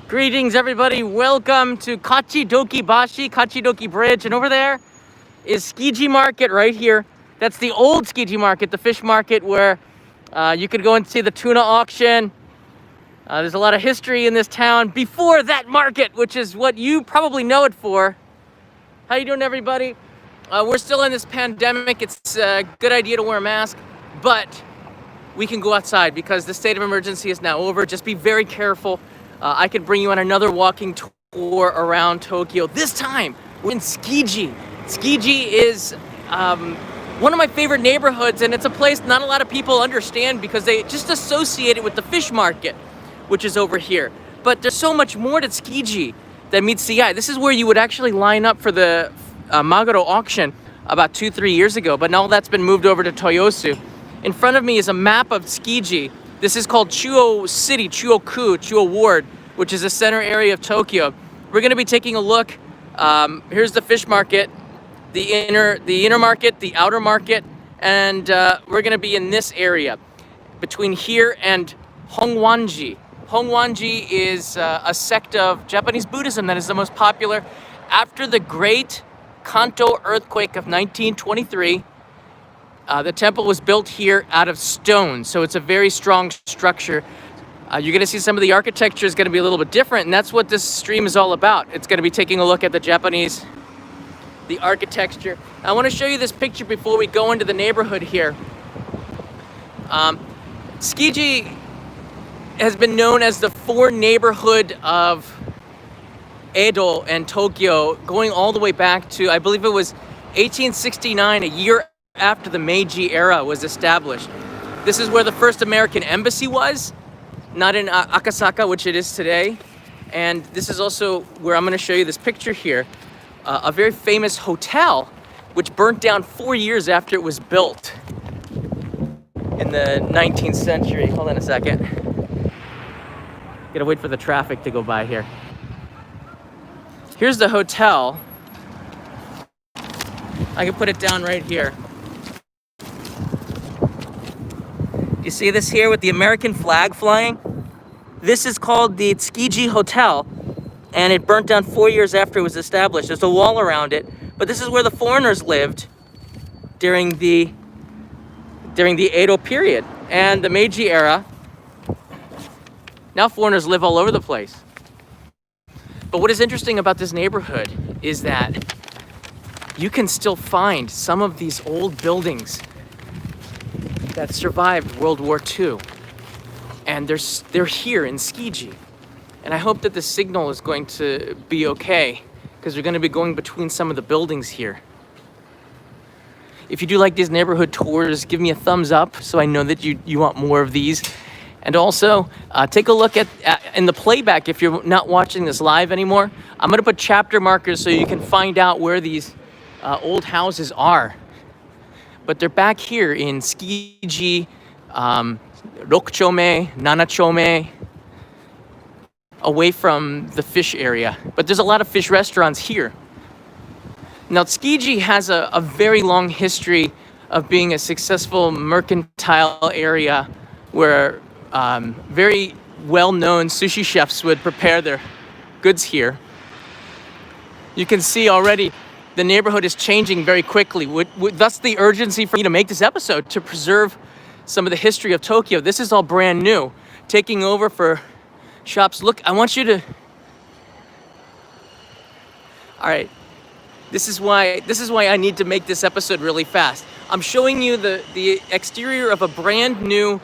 Greetings, everybody. Welcome to Kachidoki Bridge. And over there is Tsukiji Market right here. That's the old Tsukiji Market, the fish market where you could go and see the tuna auction. There's a lot of history in this town before that market, which is what you probably know it for. How you doing, everybody? We're still in this pandemic. It's a good idea to wear a mask, but we can go outside because the state of emergency is now over. Just be very careful. I could bring you on another walking tour around Tokyo. This time, we're in Tsukiji. Tsukiji is one of my favorite neighborhoods, and it's a place not a lot of people understand because they just associate it with the fish market, which is over here. But there's so much more to Tsukiji than meets the eye. This is where you would actually line up for the Maguro auction about 2-3 years ago, but now that's been moved over to Toyosu. In front of me is a map of Tsukiji. This is called Chuo City, Chuo-ku, Chuo Ward, which is the center area of Tokyo. We're going to be taking a look. Here's the fish market, the inner market, the outer market, and we're going to be in this area between here and Hongwan-ji. Hongwan-ji is a sect of Japanese Buddhism that is the most popular. After the great Kanto Earthquake of 1923, the temple was built here out of stone, so it's a very strong structure. You're going to see some of the architecture is going to be a little bit different, and that's what this stream is all about. It's going to be taking a look at the architecture. I want to show you this picture before we go into the neighborhood here. Tsukiji has been known as the four neighborhood of Edo and Tokyo, going all the way back to, I believe it was 1869, a year after the Meiji era was established. This is where the first American embassy was, not in Akasaka, which it is today. And this is also where I'm going to show you this picture here, a very famous hotel, which burnt down 4 years after it was built in the 19th century. Hold on a second. Gotta wait for the traffic to go by here. Here's the hotel. I can put it down right here. You see this here with the American flag flying? This is called the Tsukiji Hotel, and it burnt down 4 years after it was established. There's a wall around it, but this is where the foreigners lived during the Edo period and the Meiji era. Now foreigners live all over the place. But what is interesting about this neighborhood is that you can still find some of these old buildings that survived World War II, and they're here in Tsukiji. And I hope that the signal is going to be okay, because we're going to be going between some of the buildings here. If you do like these neighborhood tours, give me a thumbs up so I know that you want more of these. And also, take a look at in the playback if you're not watching this live anymore. I'm going to put chapter markers so you can find out where these old houses are. But they're back here in Tsukiji, Rokuchome, Nanachome, away from the fish area. But there's a lot of fish restaurants here. Now, Tsukiji has a very long history of being a successful mercantile area where very well-known sushi chefs would prepare their goods here. You can see already the neighborhood is changing very quickly. Thus the urgency for me to make this episode, to preserve some of the history of Tokyo. This is all brand new, taking over for shops. Look, I want you to... All right, this is why I need to make this episode really fast. I'm showing you the exterior of a brand new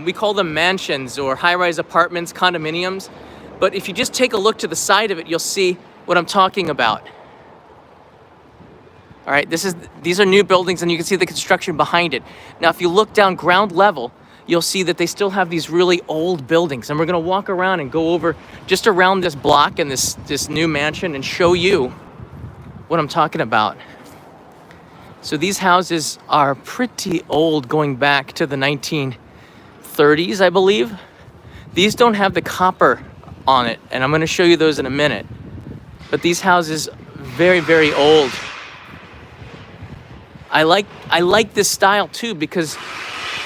we call them mansions or high-rise apartments, condominiums. But if you just take a look to the side of it, you'll see what I'm talking about. All right, these are new buildings, and you can see the construction behind it. Now, if you look down ground level, you'll see that they still have these really old buildings. And we're going to walk around and go over just around this block and this new mansion and show you what I'm talking about. So these houses are pretty old, going back to the 1930s, I believe. These don't have the copper on it, and I'm going to show you those in a minute. But these houses, very, very old. I like this style too, because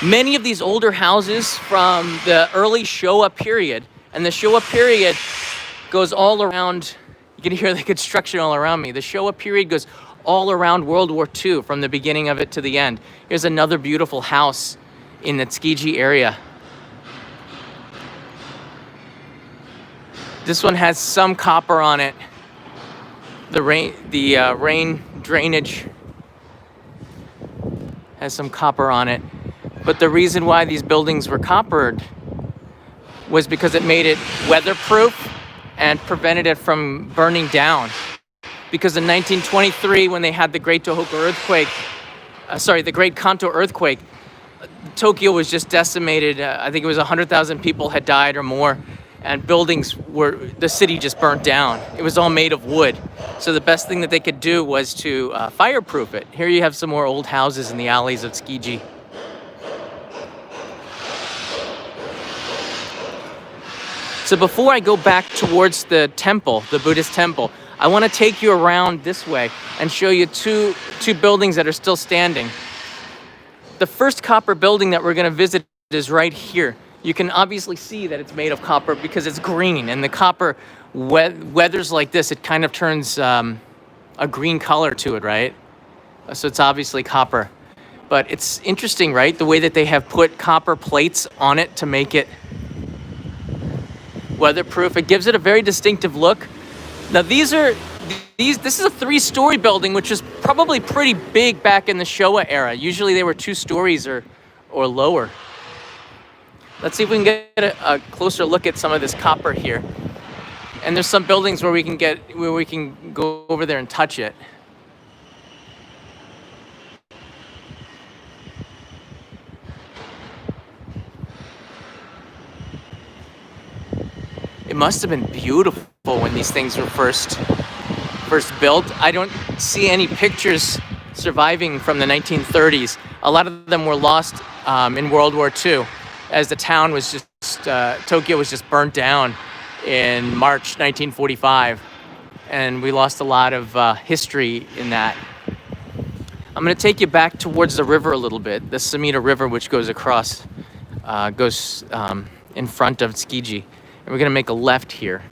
many of these older houses from the early Showa period And the Showa period goes all around. You can hear the construction all around me. The Showa period goes all around World War II, from the beginning of it to the end. Here's another beautiful house in the Tsukiji area. This one has some copper on it. The rain drainage has some copper on it. But the reason why these buildings were coppered was because it made it weatherproof and prevented it from burning down. Because in 1923, when they had the Great the Great Kanto Earthquake, Tokyo was just decimated. I think it was 100,000 people had died or more, and the city just burnt down. It was all made of wood. So the best thing that they could do was to fireproof it. Here you have some more old houses in the alleys of Tsukiji. So before I go back towards the temple, the Buddhist temple, I want to take you around this way and show you two buildings that are still standing. The first copper building that we're going to visit is right here. You can obviously see that it's made of copper because it's green, and the copper weathers like this, it kind of turns a green color to it, right? So it's obviously copper. But it's interesting, right? The way that they have put copper plates on it to make it weatherproof. It gives it a very distinctive look. Now this is a 3-story building, which is probably pretty big back in the Showa era. Usually they were 2 stories or lower. Let's see if we can get a closer look at some of this copper here. And there's some buildings where we can go over there and touch it. It must have been beautiful when these things were first built. I don't see any pictures surviving from the 1930s. A lot of them were lost in World War II, as the town was Tokyo was just burnt down in March 1945, and we lost a lot of history in that. I'm going to take you back towards the river a little bit, the Sumida River, which goes across, in front of Tsukiji. And we're going to make a left here.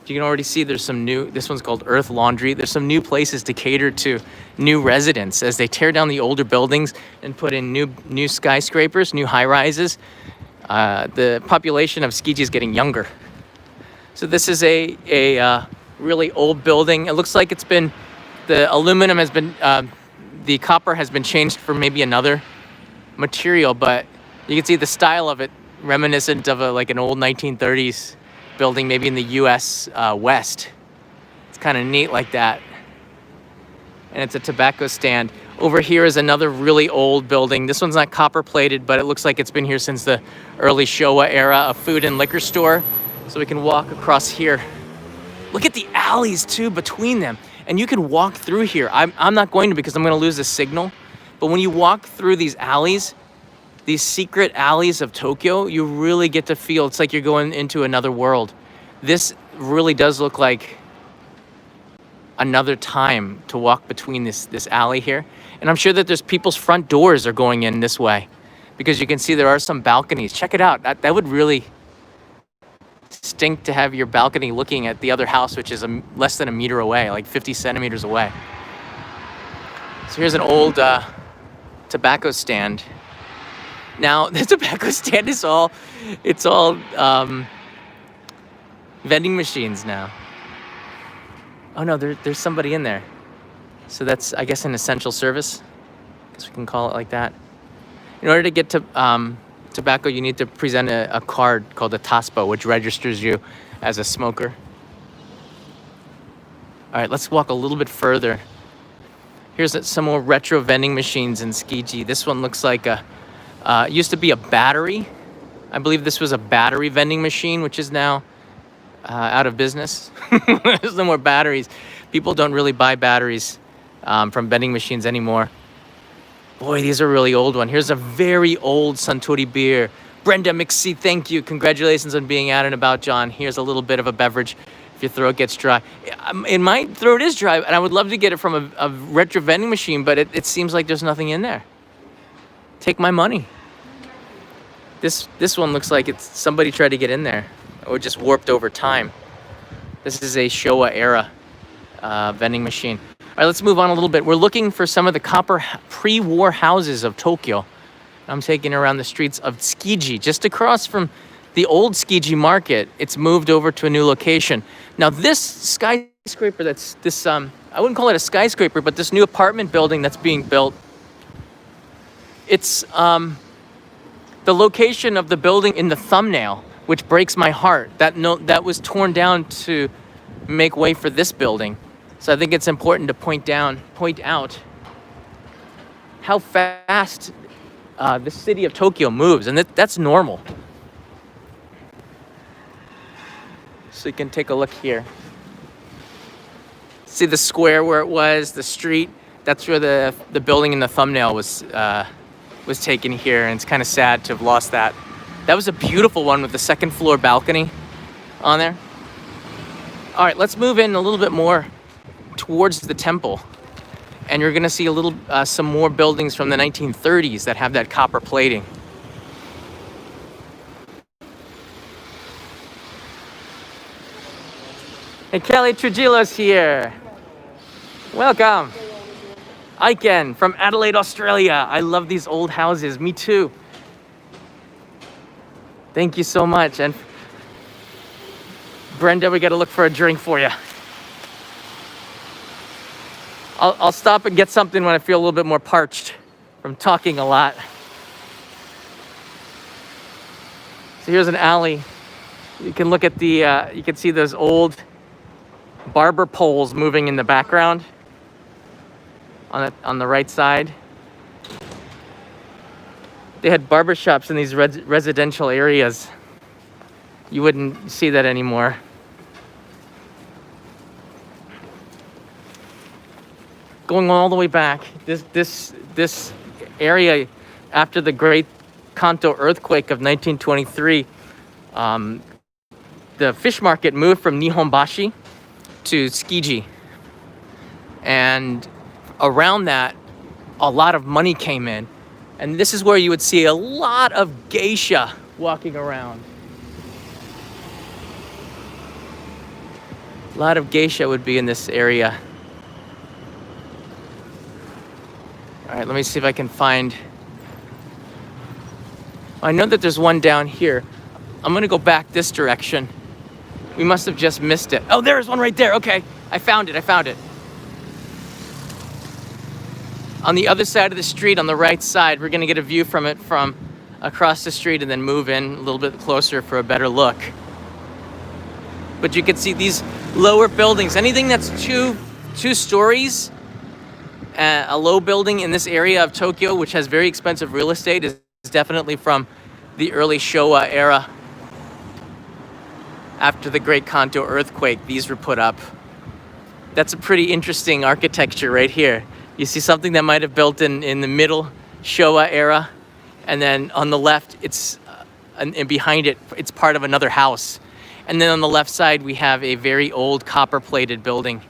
You can already see there's some this one's called Earth Laundry. There's some new places to cater to new residents as they tear down the older buildings and put in new skyscrapers, new high-rises. The population of Tsukiji is getting younger. So this is a really old building. It looks like the aluminum has been, the copper has been changed for maybe another material, but you can see the style of it reminiscent of like an old 1930s building, maybe in the US West. It's kind of neat like that. And it's a tobacco stand. Over here is another really old building. This one's not copper plated, but it looks like it's been here since the early Showa era, a food and liquor store. So we can walk across here. Look at the alleys too between them. And you can walk through here. I'm not going to, because I'm going to lose the signal. But when you walk through these alleys, these secret alleys of Tokyo, you really get to feel it's like you're going into another world. This really does look like another time to walk between this alley here. And I'm sure that there's people's front doors are going in this way, because you can see there are some balconies. Check it out. That would really stink to have your balcony looking at the other house, which is less than a meter away, like 50 centimeters away. So here's an old tobacco stand. Now, the tobacco stand is all vending machines now. Oh no, there's somebody in there. So that's, I guess, an essential service. I guess we can call it like that. In order to get to tobacco, you need to present a card called a taspo, which registers you as a smoker. All right, let's walk a little bit further. Here's some more retro vending machines in Tsukiji. This one looks like used to be a battery. I believe this was a battery vending machine, which is now out of business. There's no more batteries. People don't really buy batteries from vending machines anymore. Boy, these are really old ones. Here's a very old Suntory beer. Brenda McSee, thank you. Congratulations on being out and about, John. Here's a little bit of a beverage if your throat gets dry. And my throat is dry, and I would love to get it from a retro vending machine, but it seems like there's nothing in there. Take my money. This one looks like somebody tried to get in there. or just warped over time. This is a Showa era vending machine. All right, let's move on a little bit. We're looking for some of the copper pre-war houses of Tokyo. I'm taking around the streets of Tsukiji, just across from the old Tsukiji Market. It's moved over to a new location. Now this skyscraper, that's this, I wouldn't call it a skyscraper, but this new apartment building that's being built, it's the location of the building in the thumbnail, which breaks my heart. That was torn down to make way for this building. So I think it's important to point out how fast the city of Tokyo moves, and that's normal. So you can take a look here. See the square where it was, the street. That's where the building in the thumbnail was taken here, and it's kind of sad to have lost that. That was a beautiful one with the second floor balcony on there. All right, let's move in a little bit more towards the temple, and you're gonna see a little some more buildings from the 1930s that have that copper plating. Hey, Kelly Trujillo's here. Welcome. Iken from Adelaide, Australia. I love these old houses. Me too. Thank you so much. And Brenda, we gotta look for a drink for you. I'll stop and get something when I feel a little bit more parched from talking a lot. So here's an alley. You can look at the, you can see those old barber poles moving in the background on the right side. They had barber shops in these residential areas. You wouldn't see that anymore. Going all the way back, this area, after the great Kanto Earthquake of 1923, the fish market moved from Nihonbashi to Tsukiji, and around that a lot of money came in, and this is where you would see a lot of geisha walking around. A lot of geisha would be in this area. All right, let me see if I can find, I know that there's one down here. I'm gonna go back this direction. We must have just missed it. Oh, there's one right there. Okay, I found it. On the other side of the street, on the right side, we're gonna get a view from it from across the street and then move in a little bit closer for a better look. But you can see these lower buildings, anything that's two stories, a low building in this area of Tokyo, which has very expensive real estate, is definitely from the early Showa era. After the great Kanto earthquake, these were put up. That's a pretty interesting architecture right here. You see something that might have built in the middle Showa era, and then on the left, and behind it, it's part of another house. And then on the left side, we have a very old copper-plated building.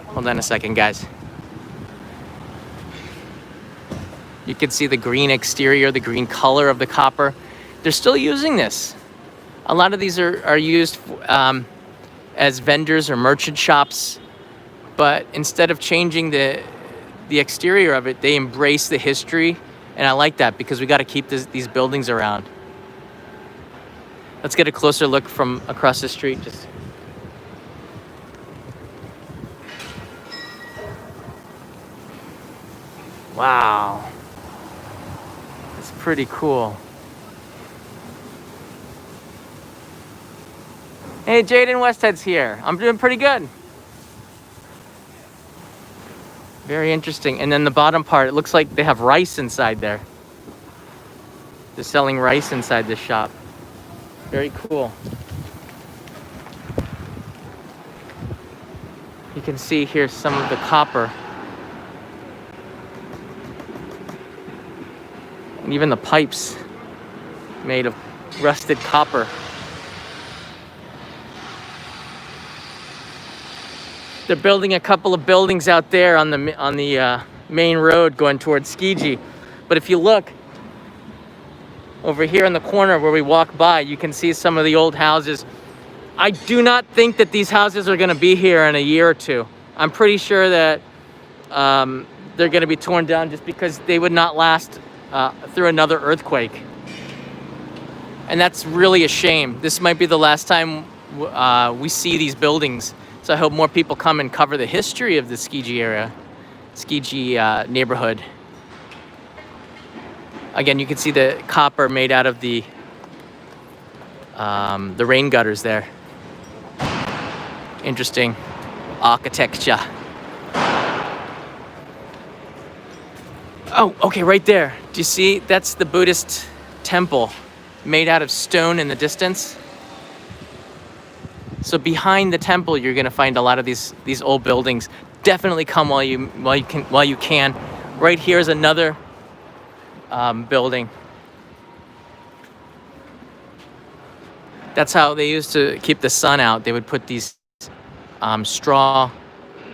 Hold on a second, guys. You can see the green exterior, the green color of the copper. They're still using this. A lot of these are used as vendors or merchant shops, but instead of changing the exterior of it, they embrace the history, and I like that because we got to keep these buildings around. Let's get a closer look from across the street. Wow. Pretty cool. Hey, Jaden Westhead's here. I'm doing pretty good. Very interesting. And then the bottom part, it looks like they have rice inside there. They're selling rice inside this shop. Very cool. You can see here some of the copper. And even the pipes made of rusted copper. They're building a couple of buildings out there on the main road going towards Tsukiji. But if you look, over here in the corner where we walk by, you can see some of the old houses. I do not think that these houses are going to be here in a year or two. I'm pretty sure that they're going to be torn down just because they would not last through another earthquake. And that's really a shame. This might be the last time we see these buildings. So I hope more people come and cover the history of the Tsukiji area, Tsukiji neighborhood. Again, you can see the copper made out of the rain gutters there. Interesting architecture. Oh, okay, right there. Do you see? That's the Buddhist temple made out of stone in the distance. So behind the temple, you're gonna find a lot of these old buildings. Definitely come while you can. Right here is another building. That's how they used to keep the sun out. They would put these straw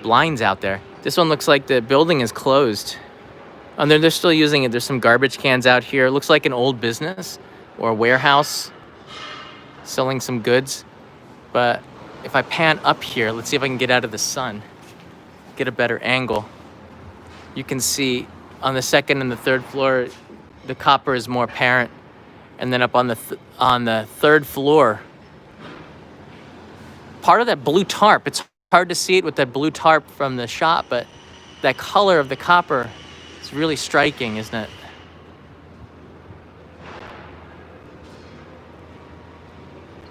blinds out there. This one looks like the building is closed. And they're still using it. There's some garbage cans out here. It looks like an old business or a warehouse selling some goods. But if I pan up here, let's see if I can get out of the sun, get a better angle. You can see on the second and the third floor, the copper is more apparent. And then up on the third floor, part of that blue tarp, it's hard to see it with that blue tarp from the shot, but that color of the copper is really striking, isn't it?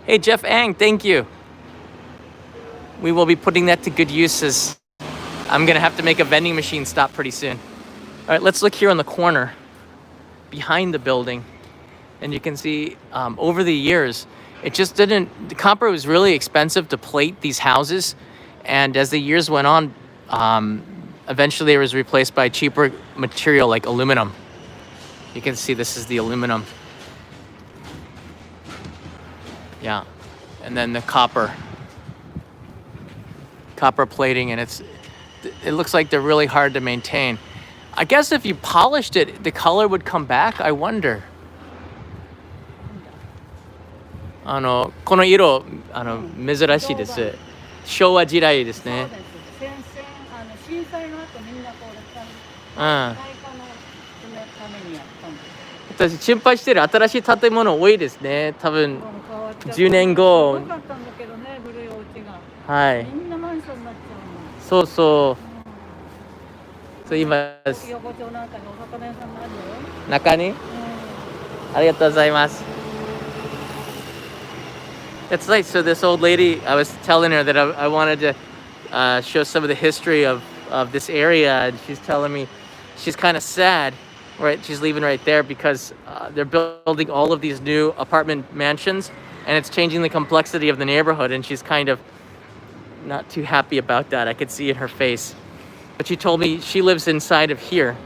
Hey, Jeff Ang, thank you. We will be putting that to good uses. I'm gonna have to make a vending machine stop pretty soon. All right, let's look here on the corner behind the building. And you can see over the years, the copper was really expensive to plate these houses. And as the years went on, eventually it was replaced by cheaper material like aluminum. You can see this is the aluminum. Yeah, and then the copper plating, and it looks like they're really hard to maintain. I guess if you polished it, the color would come back, I wonder. この色珍しいです。昭和時代ですね。震災の後みんなこう内科のためにやったんです。私心配してる新しい建物多いですね。多分10年後。良かったんだけどね、古いお家が。はい。みんなマンションになっちゃうの。そうそう。そう今。横丁なんかにお魚屋さんがあるよ。中に？ありがとうございます。It's nice. So this old lady, I was telling her that I wanted to show some of the history of this area, and she's telling me she's kind of sad, right? She's leaving right there because they're building all of these new apartment mansions, and it's changing the complexity of the neighborhood, and she's kind of not too happy about that. I could see in her face. But she told me she lives inside of here,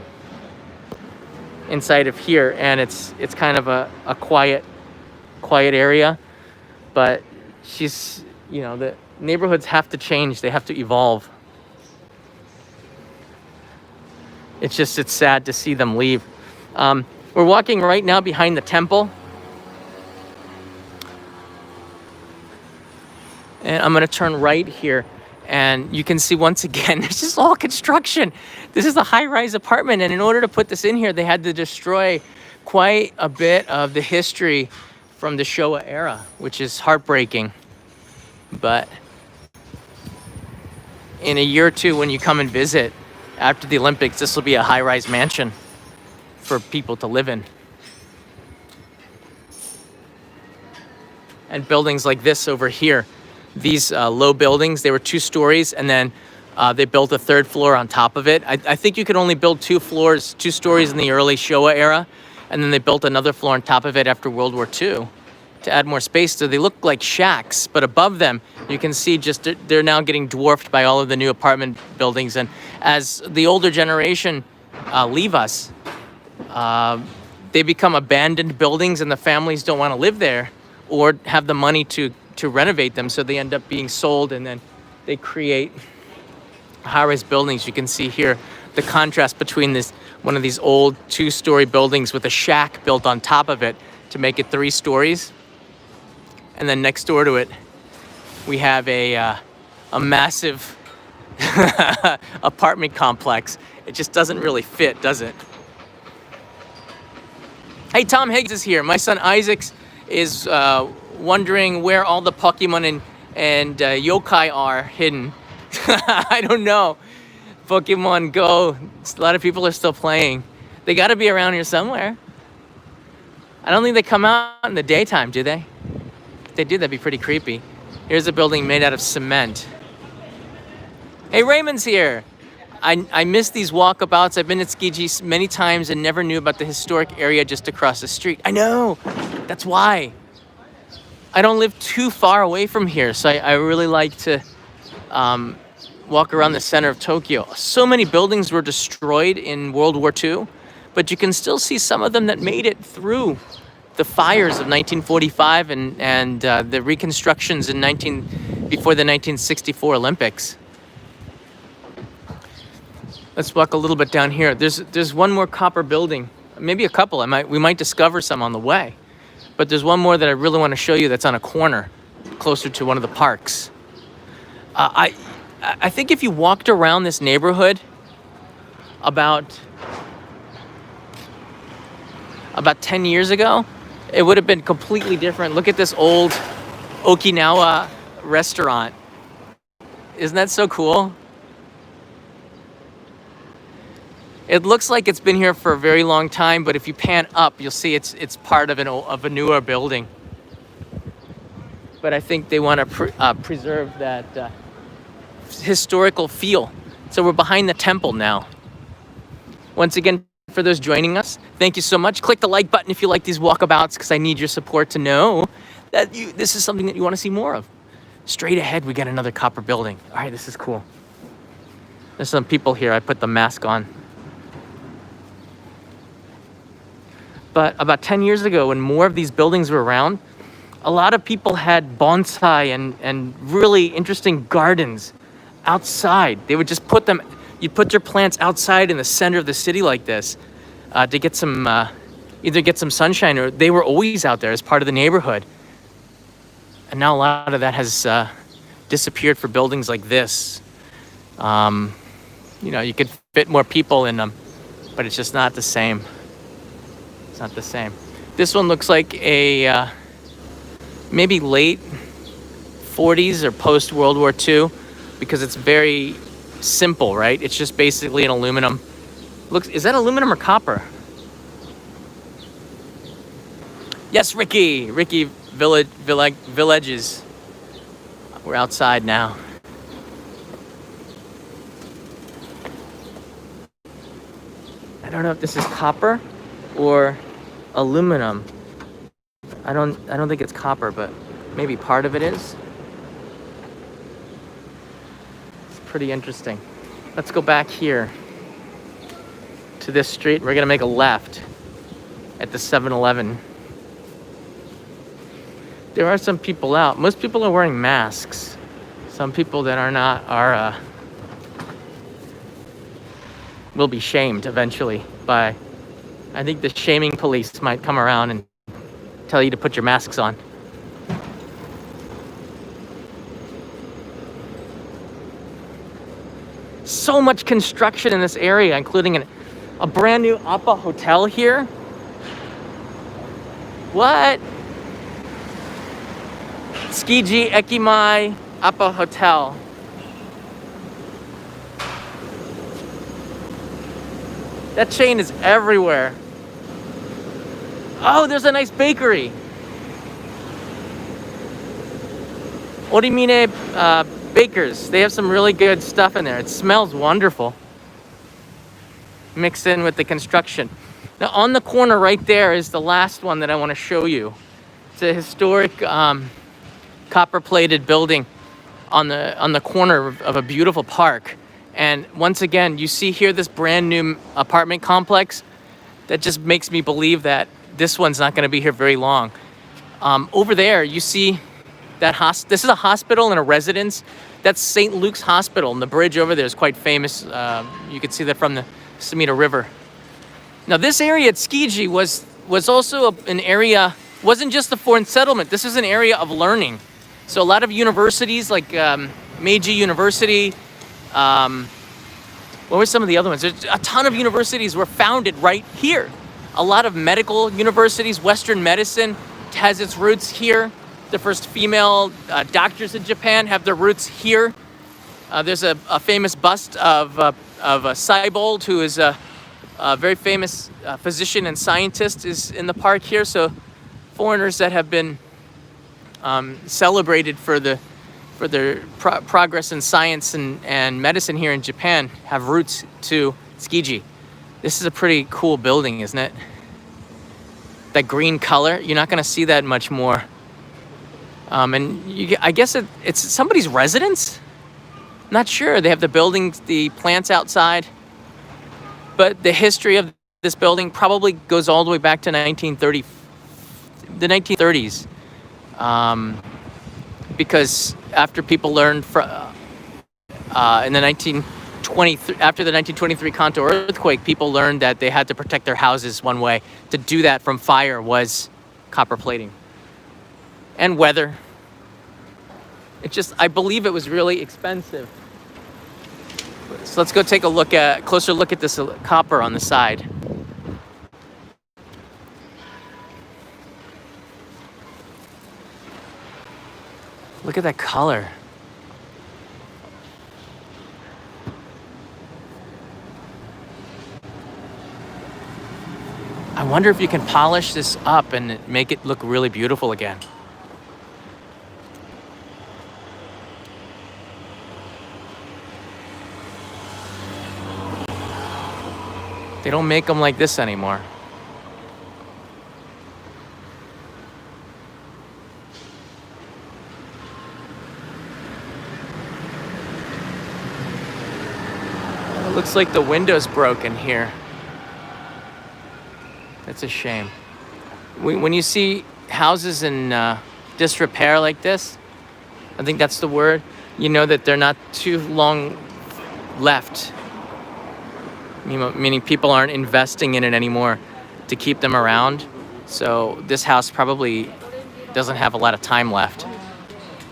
and it's kind of a quiet area. But she's, the neighborhoods have to change. They have to evolve. It's sad to see them leave. We're walking right now behind the temple. And I'm going to turn right here. And you can see once again, this is all construction. This is a high-rise apartment. And in order to put this in here, they had to destroy quite a bit of the history from the Showa era, which is heartbreaking. But in a year or two, when you come and visit after the Olympics, this will be a high-rise mansion for people to live in. And buildings like this over here, these low buildings, they were 2 stories, and then they built a 3rd floor on top of it. I think you could only build 2 stories in the early Showa era, and then they built another floor on top of it after World War II to add more space. So they look like shacks, but above them, you can see they're now getting dwarfed by all of the new apartment buildings. And as the older generation leave us, they become abandoned buildings, and the families don't want to live there or have the money to renovate them. So they end up being sold, and then they create high-rise buildings. You can see here the contrast between one of these old 2-story buildings with a shack built on top of it to to make it 3 stories. And then next door to it, we have a massive apartment complex. It just doesn't really fit, does it? Hey, Tom Higgs is here. My son Isaac is wondering where all the Pokemon and yokai are hidden. I don't know. Pokemon Go, a lot of people are still playing. They got to be around here somewhere. I don't think they come out in the daytime, do they? If they do, that'd be pretty creepy. Here's a building made out of cement. Hey, Raymond's here. I miss these walkabouts. I've been at Tsukiji many times and never knew about the historic area just across the street. I know, that's why. I don't live too far away from here, so I really like to walk around the center of Tokyo. So many buildings were destroyed in World War II, but you can still see some of them that made it through the fires of 1945 and the reconstructions before the 1964 Olympics. Let's walk a little bit down here. There's one more copper building, maybe a couple. We might discover some on the way, but there's one more that I really want to show you that's on a corner, closer to one of the parks. I think if you walked around this neighborhood about 10 years ago, it would have been completely different. Look at this old Okinawa Restaurant. Isn't that so cool? It looks like it's been here for a very long time, but if you pan up, you'll see it's part of a newer building. But I think they want to preserve that historical feel. So we're behind the temple now. Once again, for those joining us, thank you so much. Click the like button if you like these walkabouts, because I need your support to know that this is something that you want to see more of. Straight ahead, we got another copper building. All right, this is cool. There's some people here. I put the mask on. But about 10 years ago, when more of these buildings were around, a lot of people had bonsai and really interesting gardens outside. They would just put them, you'd put your plants outside in the center of the city like this to get some, either get some sunshine, or they were always out there as part of the neighborhood. And now a lot of that has disappeared for buildings like this. You know, you could fit more people in them, but it's just not the same. It's not the same. This one looks like a maybe late 40s or post World War II, because it's very simple, right? It's just basically an aluminum. Is that aluminum or copper? Yes, Ricky Villages. We're outside now. I don't know if this is copper or aluminum. I don't think it's copper, but maybe part of it is. It's pretty interesting. Let's go back here to this street. We're gonna make a left at the 7-Eleven. There are some people out. Most people are wearing masks. Some people that are not will be shamed eventually by, I think the shaming police might come around and tell you to put your masks on. So much construction in this area, including a brand new Appa hotel here. What? Tsukiji Ekimai Appa Hotel. That chain is everywhere. Oh, there's a nice bakery. Orimine Bakers. They have some really good stuff in there. It smells wonderful. Mixed in with the construction. Now on the corner right there is the last one that I want to show you. It's a historic copper-plated building on the corner of a beautiful park. And once again, you see here this brand new apartment complex that just makes me believe that this one's not going to be here very long. Over there, you see that this is a hospital and a residence. That's St. Luke's Hospital, and the bridge over there is quite famous. You can see that from the Sumida River. Now, this area at Tsukiji was also an area wasn't just a foreign settlement. This is an area of learning. So a lot of universities like Meiji University, what were some of the other ones? There's a ton of universities were founded right here. A lot of medical universities, Western medicine has its roots here. The first female doctors in Japan have their roots here. There's a famous bust of Seibold, who is a very famous physician and scientist, is in the park here. So foreigners that have been celebrated for their progress in science and medicine here in Japan have roots to Tsukiji. This is a pretty cool building, isn't it? That green color, you're not going to see that much more. I guess it's somebody's residence? Not sure. They have the buildings, the plants outside. But the history of this building probably goes all the way back to the 1930s. Because after people learned after the 1923 Kanto Earthquake, people learned that they had to protect their houses one way. To do that from fire was copper plating. And weather. I believe it was really expensive. So let's go take a closer look at this copper on the side. Look at that color. I wonder if you can polish this up and make it look really beautiful again. They don't make them like this anymore. It looks like the window's broken here. That's a shame. When you see houses in disrepair like this, I think that's the word, you know that they're not too long left. Meaning people aren't investing in it anymore to keep them around. So this house probably doesn't have a lot of time left.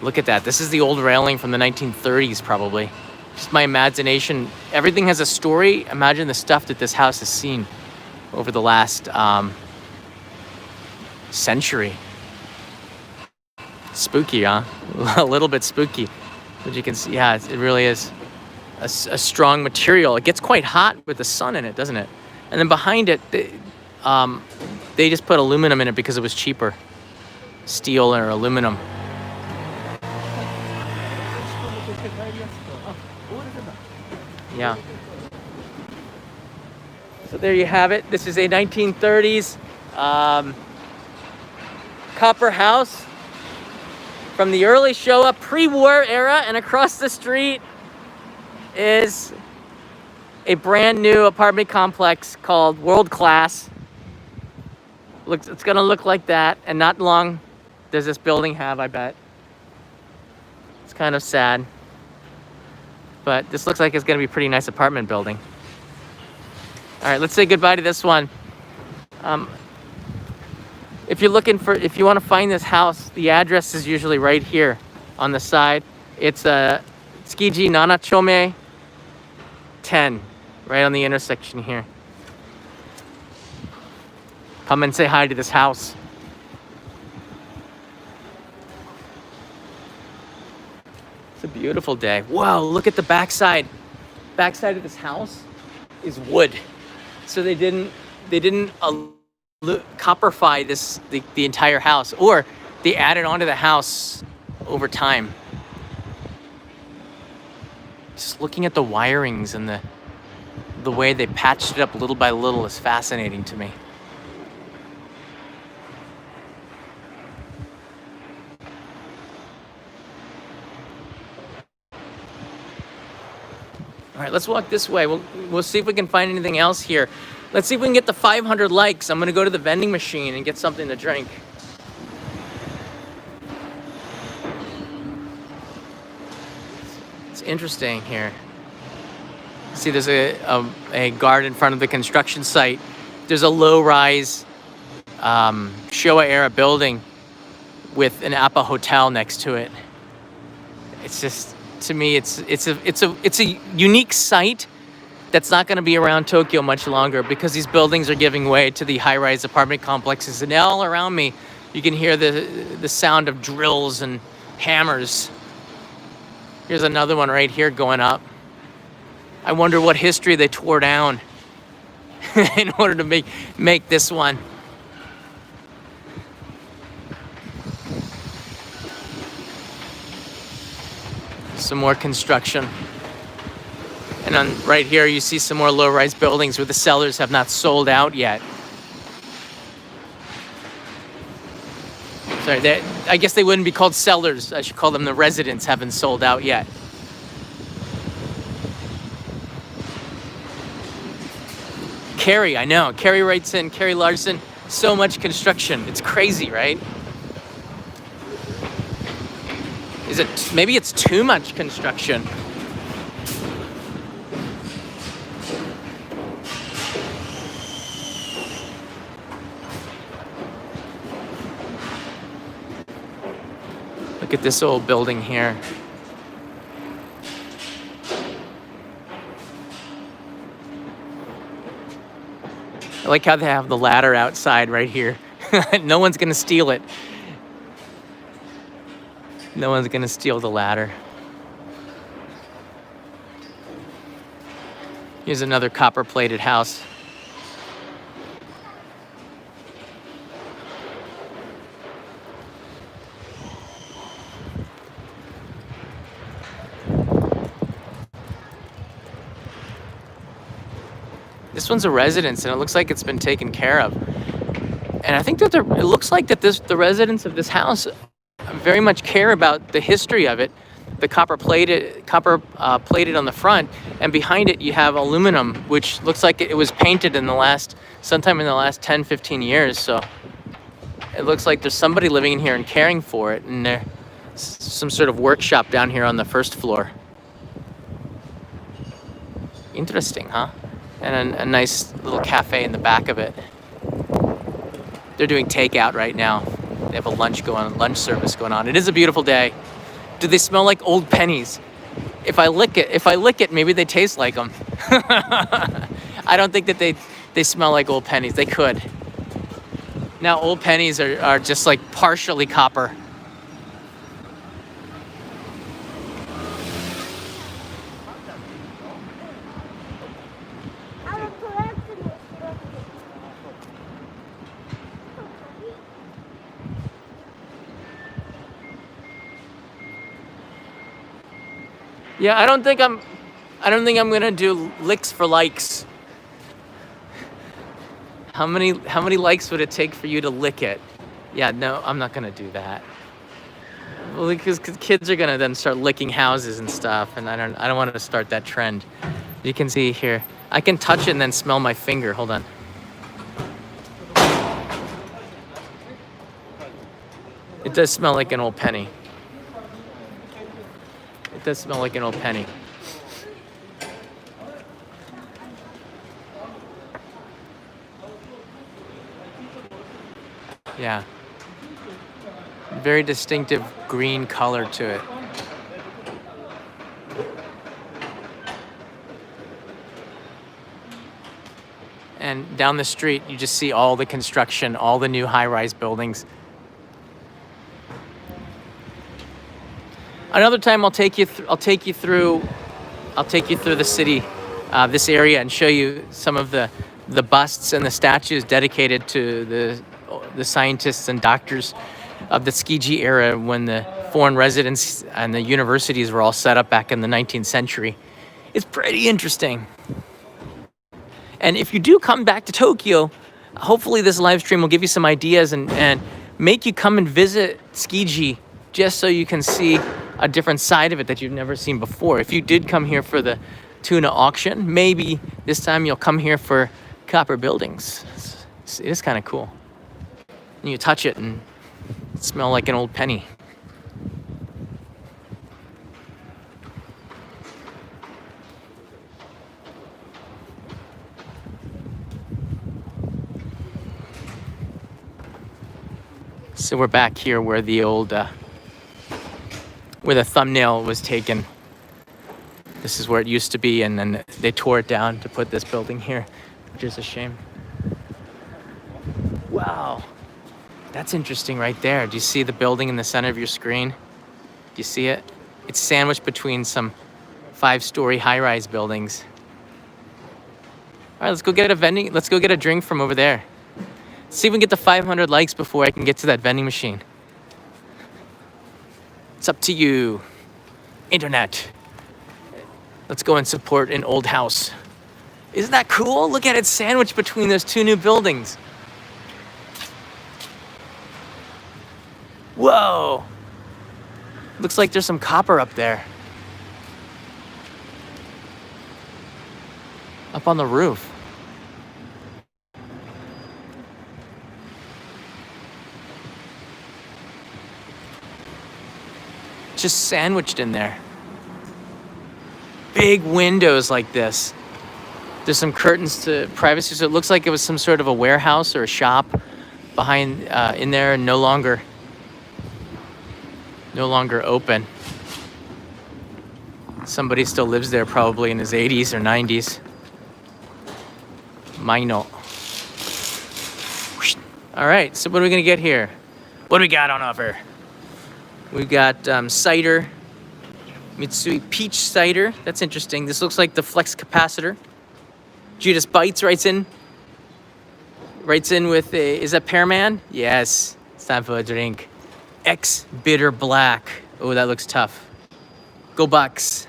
Look at that. This is the old railing from the 1930s probably. Just my imagination. Everything has a story. Imagine the stuff that this house has seen over the last century. Spooky, huh? A little bit spooky. But you can see, yeah, it really is a strong material. It gets quite hot with the sun in it, doesn't it? And then behind it, they just put aluminum in it because it was cheaper. Steel or aluminum. Yeah. So there you have it. This is a 1930s copper house from the early Showa pre-war era, and across the street is a brand new apartment complex called World Class. It's gonna look like that, and not long does this building have, I bet. It's kind of sad, but this looks like it's gonna be a pretty nice apartment building. All right, let's say goodbye to this one. If you want to find this house, the address is usually right here on the side. It's Tsukiji Nanachome 10, right on the intersection here. Come and say hi to this house. It's a beautiful day. Whoa, look at the backside. Backside of this house is wood. So they didn't copperify the entire house, or they added onto the house over time. Just looking at the wirings and the way they patched it up little by little is fascinating to me. All right, let's walk this way. We'll see if we can find anything else here. Let's see if we can get the 500 likes. I'm gonna go to the vending machine and get something to drink. It's interesting here. See, there's a guard in front of the construction site. There's a low-rise Showa era building with an Appa hotel next to it. It's just, to me, it's a unique site that's not going to be around Tokyo much longer, because these buildings are giving way to the high-rise apartment complexes, and all around me you can hear the sound of drills and hammers. Here's another one right here going up. I wonder what history they tore down in order to make this one. Some more construction. And on right here, you see some more low-rise buildings where the sellers have not sold out yet. Sorry, I guess they wouldn't be called sellers. I should call them the residents haven't sold out yet. Carrie, I know. Carrie writes in, Carrie Larson, so much construction. It's crazy, right? Is it, maybe it's too much construction. Look at this old building here. I like how they have the ladder outside right here. No one's gonna steal it. No one's gonna steal the ladder. Here's another copper-plated house. This one's a residence, and it looks like it's been taken care of. And I think that it looks like that the residents of this house very much care about the history of it. The copper plated on the front, and behind it you have aluminum, which looks like it was painted sometime in the last 10-15 years. So it looks like there's somebody living in here and caring for it, and there's some sort of workshop down here on the first floor. Interesting, huh? And a nice little cafe in the back of it. They're doing takeout right now. They have a lunch service going on. It is a beautiful day. Do they smell like old pennies? If I lick it, maybe they taste like them. I don't think that they smell like old pennies. They could. Now old pennies are just like partially copper. Yeah, I don't think I'm gonna do licks for likes. How many likes would it take for you to lick it? Yeah, no, I'm not gonna do that. Well, because kids are gonna then start licking houses and stuff, and I don't want to start that trend. You can see here, I can touch it and then smell my finger. Hold on. It does smell like an old penny. It does smell like an old penny. Yeah. Very distinctive green color to it. And down the street, you just see all the construction, all the new high-rise buildings. Another time, I'll take you through the city, this area, and show you some of the busts and the statues dedicated to the scientists and doctors of the Tsukiji era, when the foreign residents and the universities were all set up back in the 19th century. It's pretty interesting. And if you do come back to Tokyo, hopefully this live stream will give you some ideas and make you come and visit Tsukiji, just so you can see a different side of it that you've never seen before. If you did come here for the tuna auction, maybe this time you'll come here for copper buildings. It is kind of cool. And you touch it and smell like an old penny. So we're back here where the old, where the thumbnail was taken. This is where it used to be, and then they tore it down to put this building here, which is a shame. Wow, that's interesting right there. Do you see the building in the center of your screen? Do you see it? It's sandwiched between some 5-story high-rise buildings. All right, let's go get a drink from over there. See if we can get to 500 likes before I can get to that vending machine. It's up to you, internet. Let's go and support an old house. Isn't that cool? Look at it sandwiched between those 2 new buildings. Whoa. Looks like there's some copper up there. Up on the roof. Just sandwiched in there. Big windows like this. There's some curtains to privacy, so it looks like it was some sort of a warehouse or a shop behind in there, and no longer open. Somebody still lives there, probably in his 80s or 90s. Maino. All right, so what are we gonna get here? What do we got on offer? We've got cider, Mitsui peach cider. That's interesting. This looks like the flex capacitor. Judas Bites writes in with a, is that Pearman? Yes, it's time for a drink. X Bitter Black. Oh, that looks tough. Go Bucks.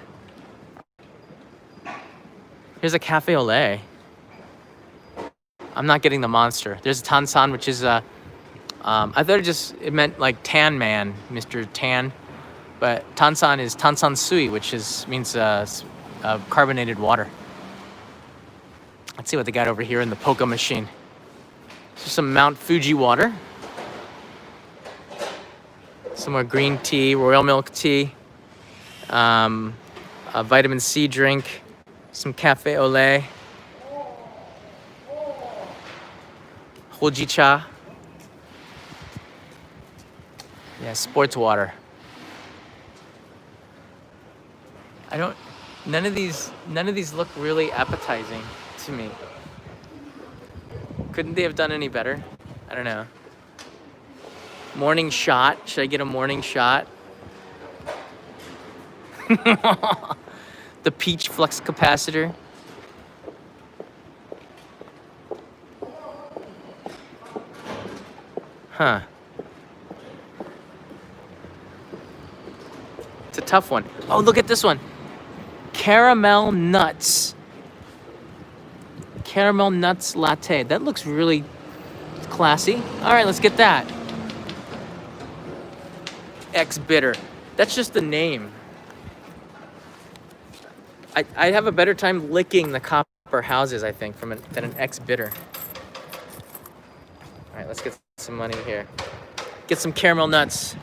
Here's a cafe au lait. I'm not getting the monster. There's a Tansan, which is I thought it meant like Tan Man, Mr. Tan. But Tansan is Tansan Sui, which means carbonated water. Let's see what they got over here in the Poka machine. So some Mount Fuji water. Some more green tea, royal milk tea. A vitamin C drink. Some cafe au lait. Hojicha. Yeah, sports water. None of these look really appetizing to me. Couldn't they have done any better? I don't know. Morning shot. Should I get a morning shot? The peach flux capacitor. Huh. It's a tough one. Oh, look at this one. Caramel nuts. Caramel nuts latte. That looks really classy. All right, let's get that. X Bitter. That's just the name. I'd have a better time licking the copper houses, I think, than an X Bitter. All right, let's get some money here. Get some caramel nuts.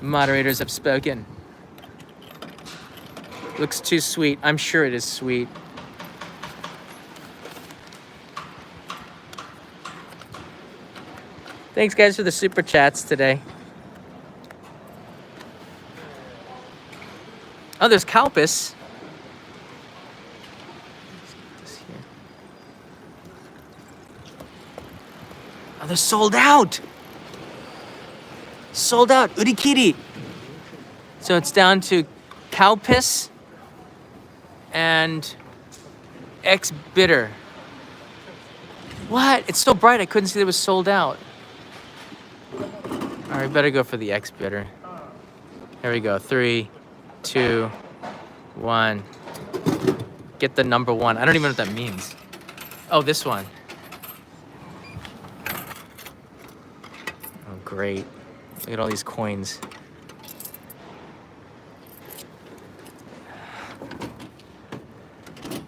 Moderators have spoken. Looks too sweet. I'm sure it is sweet. Thanks, guys, for the super chats today. Oh, there's Kalpis. Oh, they're sold out. Sold out. Urikiri. So it's down to Kalpis and X Bitter. What? It's so bright I couldn't see that it was sold out. All right, better go for the X Bitter. Here we go. 3, 2, 1. Get the number 1. I don't even know what that means. Oh, this one. Oh, great. Look at all these coins.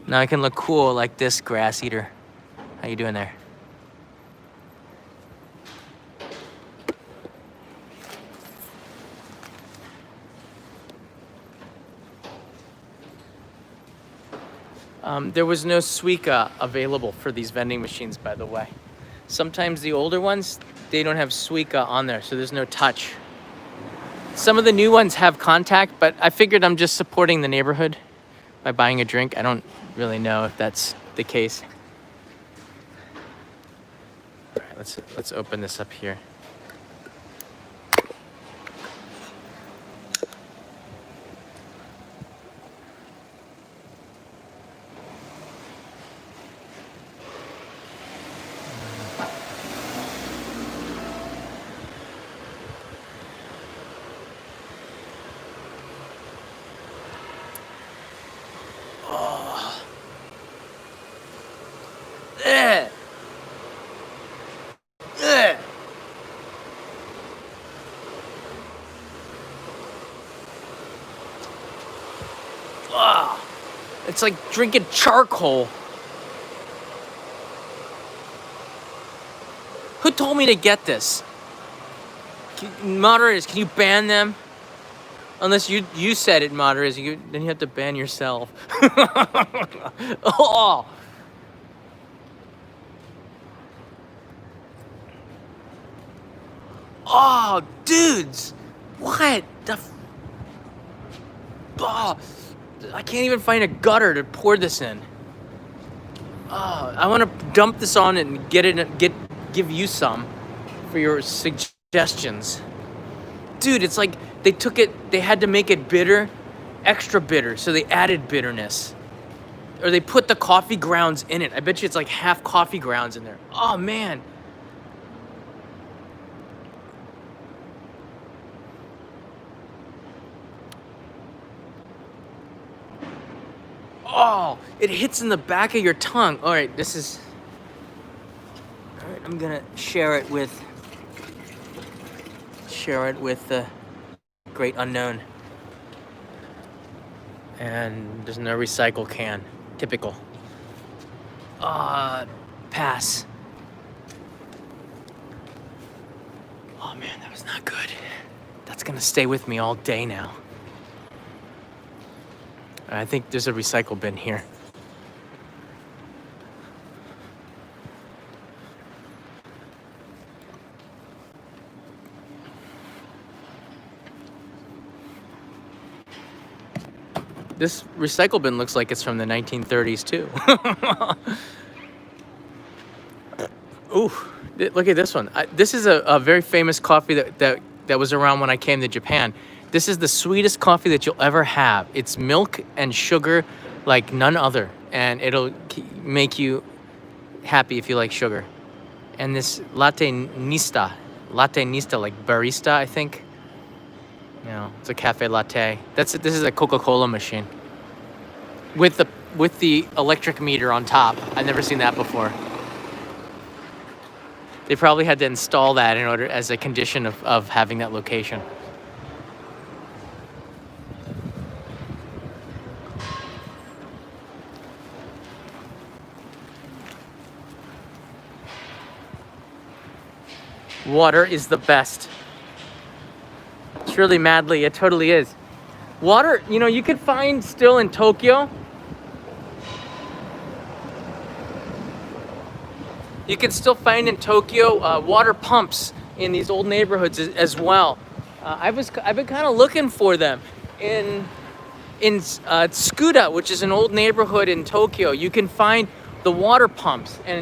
Now I can look cool like this grass eater. How you doing there? There was no Suica available for these vending machines, by the way. Sometimes the older ones, they don't have Suica on there, so there's no touch. Some of the new ones have contact, but I figured I'm just supporting the neighborhood by buying a drink. I don't really know if that's the case. All right, let's open this up here. Ugh. Ugh. Ugh. It's like drinking charcoal. Who told me to get this? Moderators, can you ban them? Unless you said it, moderators, then you have to ban yourself. Oh. Oh, dudes, what the? Oh, I can't even find a gutter to pour this in. Oh, I want to dump this on it and give you some for your suggestions. Dude, it's like they had to make it bitter, extra bitter, so they added bitterness. Or they put the coffee grounds in it. I bet you it's like half coffee grounds in there. Oh, man. Oh, it hits in the back of your tongue. All right, I'm gonna share it with the great unknown. And there's no recycle can. Typical. Pass. Oh man, that was not good. That's gonna stay with me all day now. I think there's a recycle bin here. This recycle bin looks like it's from the 1930s too. Ooh, look at this one. This is a very famous coffee that was around when I came to Japan. This is the sweetest coffee that you'll ever have. It's milk and sugar like none other, and it'll make you happy if you like sugar. And this latte nista like barista, I think. You know, it's a cafe latte. This is a Coca-Cola machine with the electric meter on top. I've never seen that before. They probably had to install that in order as a condition of having that location. Water is the best. Truly, madly, it totally is. Water, you know, you could find still in Tokyo. You can still find in Tokyo water pumps in these old neighborhoods as well. I've been kind of looking for them in Tsukuda, which is an old neighborhood in Tokyo. You can find the water pumps, and